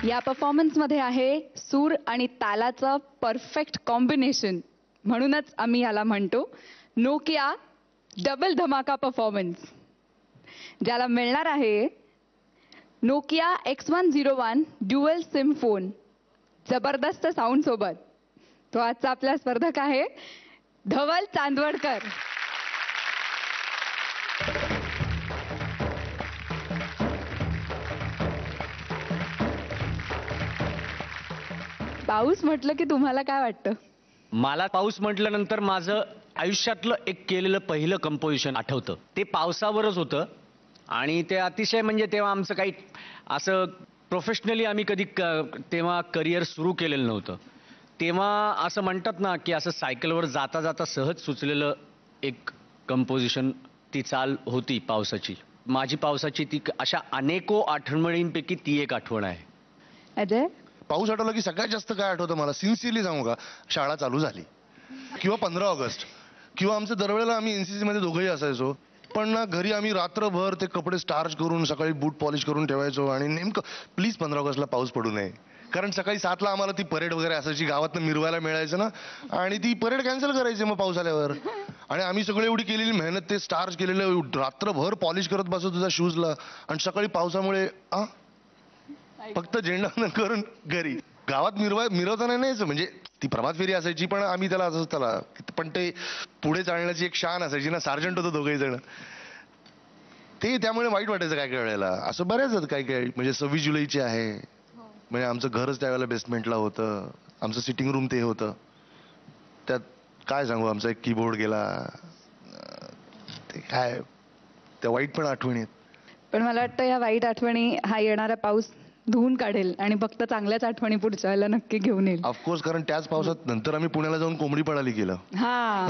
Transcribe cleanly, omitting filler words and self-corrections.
या परफॉर्मन्स मध्ये आहे सूर आणि तालाचं परफेक्ट कॉम्बिनेशन. म्हणूनच आम्ही याला म्हणतो नोकिया डबल धमाका परफॉर्मन्स, ज्याला मिळणार आहे Nokia X101 dual SIM phone जबरदस्त साऊंड सोबत. तो आजचा आपला स्पर्धक आहे धवल चांदवडकर. पाऊस म्हटलं की तुम्हाला काय वाटतं? मला पाऊस म्हटल्यानंतर माझं आयुष्यातलं एक केलेलं पहिलं कंपोजिशन आठवतं. ते पावसावरच होतं आणि ते अतिशय म्हणजे तेव्हा आमचं काही असं प्रोफेशनली आम्ही कधी तेव्हा करिअर सुरू केलेलं नव्हतं. तेव्हा असं म्हणतात ना की असं सायकलवर जाता जाता सहज सुचलेलं एक कंपोजिशन ती चाल होती पावसाची. माझी पावसाची ती अशा अनेको आठवणींपैकी ती एक आठवण आहे. अजय, पाऊस आठवला की सगळ्यात जास्त काय आठवतं मला, सिन्सिअरली सांगू का, शाळा चालू झाली किंवा 15 ऑगस्ट किंवा आमचं दरवेळेला आम्ही एनसीसी मध्ये दोघंही असायचो. पण ना घरी आम्ही रात्रभर ते कपडे स्टार्च करून सकाळी बूट पॉलिश करून ठेवायचो आणि नेमकं प्लीज 15 ऑगस्टला पाऊस पडू नये, कारण सकाळी 7ला आम्हाला ती परेड वगैरे असायची, गावातनं मिरवायला मिळायचं ना, आणि ती परेड कॅन्सल करायची मग पाऊस आल्यावर. आणि आम्ही सगळी एवढी केलेली मेहनत, ते स्टार्च केलेलं रात्रभर पॉलिश करत बसत तुझ्या शूजला, आणि सकाळी पावसामुळे फक्त झेंडावंदन करून घरी. गावात मिरवताना नाहीच, म्हणजे ती प्रभात फेरी असायची पण आम्ही त्याला असंच त्याला, पण ते पुढे चालण्याची एक शान असायची ना, सार्जंट होतो दोघेही जण, ते त्यामुळे वाईट वाटायचं काय काय वेळेला. असं बऱ्याच काय काय, म्हणजे 26 जुलैची आहे, म्हणजे आमचं घरच त्यावेळेला बेसमेंटला होतं, आमचं सिटिंग रूम ते होतं, त्यात काय सांगू आमचा एक कीबोर्ड गेला, ते काय त्या वाईट पण आठवणी आहेत. पण मला वाटतं या वाईट आठवणी हा येणारा पाऊस धुवून काढेल आणि फक्त चांगल्याच आठवणी पुढच्या वेळेला नक्की घेऊन येईल. ऑफकोर्स, कारण त्याच पावसात नंतर आम्ही पुण्याला जाऊन कोंबडी पळाली केलं. हा